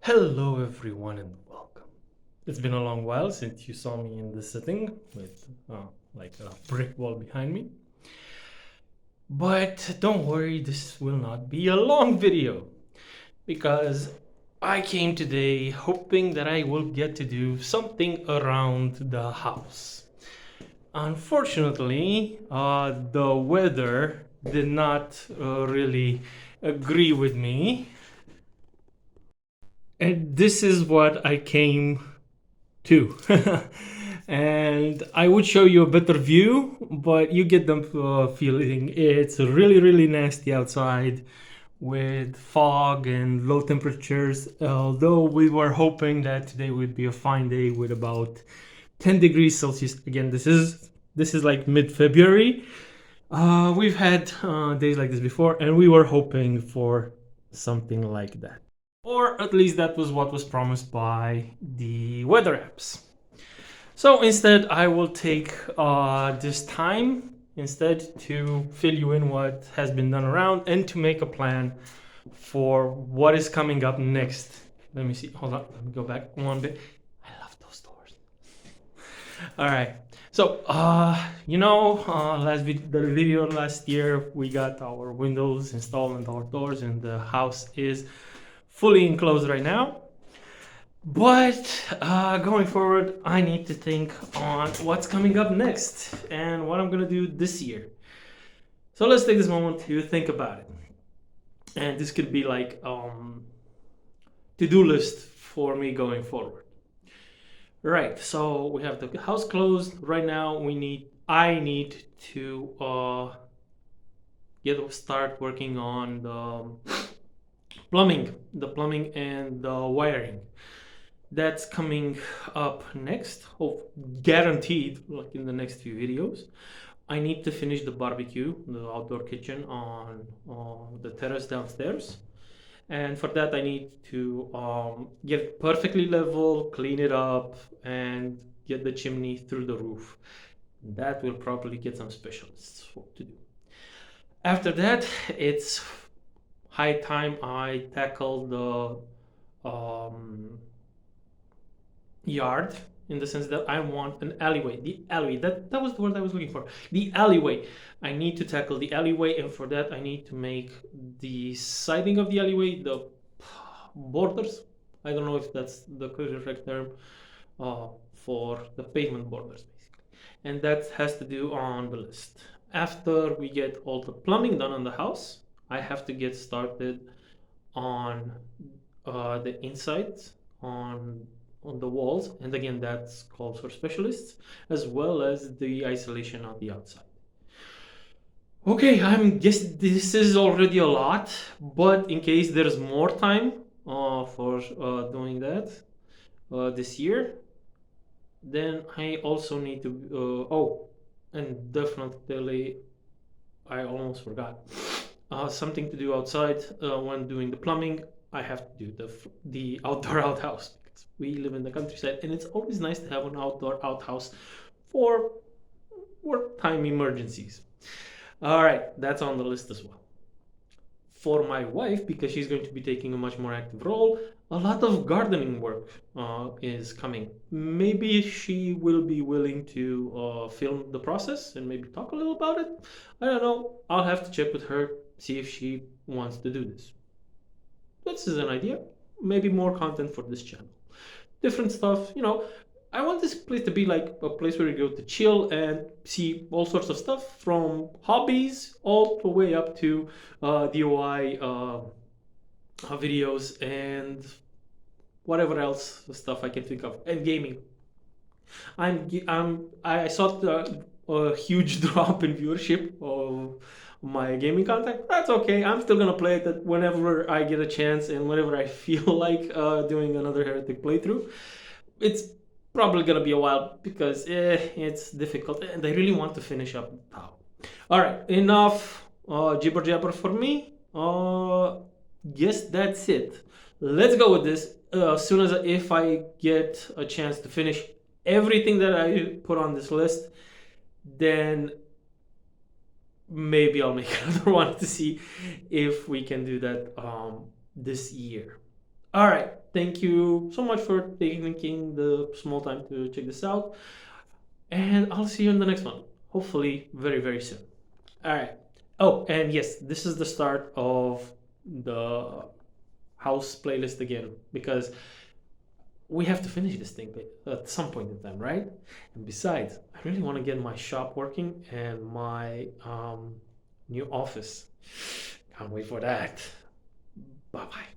Hello everyone and welcome. It's been a long while since you saw me in this setting with like a brick wall behind me. But don't worry, this will not be a long video because I came today hoping that I will get to do something around the house. Unfortunately, the weather did not really agree with me. And this is what I came to. And I would show you a better view, but you get the feeling it's really, really nasty outside with fog and low temperatures. Although we were hoping that today would be a fine day with about 10 degrees Celsius. Again, this is like mid-February. We've had days like this before, and we were hoping for something like that. Or at least that was what was promised by the weather apps. So instead, I will take this time instead to fill you in what has been done around and to make a plan for what is coming up next. Let me see. Hold on. Let me go back one bit. I love those doors. All right. So, the video last year, we got our windows installed and our doors, and the house is fully enclosed right now. But going forward, I need to think on what's coming up next and what I'm gonna do this year. So let's take this moment to think about it. And this could be like to-do list for me going forward. Right, so we have the house closed. Right now I need to start working on the plumbing and the wiring. That's coming up next, guaranteed, like in the next few videos. I need to finish the barbecue, the outdoor kitchen on the terrace downstairs. And for that, I need to get it perfectly level, clean it up, and get the chimney through the roof. That will probably get some specialists to do. After that, it's high time I tackle the yard, in the sense that I want an alleyway. The alleyway, that was the word I was looking for. The alleyway. I need to tackle the alleyway, and for that I need to make the siding of the alleyway, the borders. I don't know if that's the correct term for the pavement borders, basically. And that has to do on the list. After we get all the plumbing done on the house, I have to get started on the insides, on the walls, and again that's calls for specialists, as well as the isolation on the outside. Okay, I'm guess this is already a lot, but in case there's more time for doing that this year, then I also need to and definitely I almost forgot something to do outside when doing the plumbing. I have to do the outdoor outhouse. We live in the countryside, and it's always nice to have an outdoor outhouse for wartime emergencies. All right, that's on the list as well. For my wife, because she's going to be taking a much more active role, a lot of gardening work is coming. Maybe she will be willing to film the process and maybe talk a little about it. I don't know. I'll have to check with her, see if she wants to do this. This is an idea. Maybe more content for this channel. Different stuff, I want this place to be like a place where you go to chill and see all sorts of stuff, from hobbies all the way up to DIY videos and whatever else stuff I can think of, and gaming. I saw a huge drop in viewership of my gaming content. That's okay. I'm still gonna play it whenever I get a chance and whenever I feel like doing another Heretic playthrough. It's probably gonna be a while because it's difficult, and I really want to finish up now. All right, enough jibber jabber for me. Yes, that's it. Let's go with this. As soon as if I get a chance to finish everything that I put on this list, then maybe I'll make another one to see if we can do that this year. All right. Thank you so much for taking the small time to check this out. And I'll see you in the next one. Hopefully, very, very soon. All right. Oh, and yes, this is the start of the house playlist again because we have to finish this thing at some point in time, right? And besides, I really want to get my shop working and my new office. Can't wait for that. Bye bye.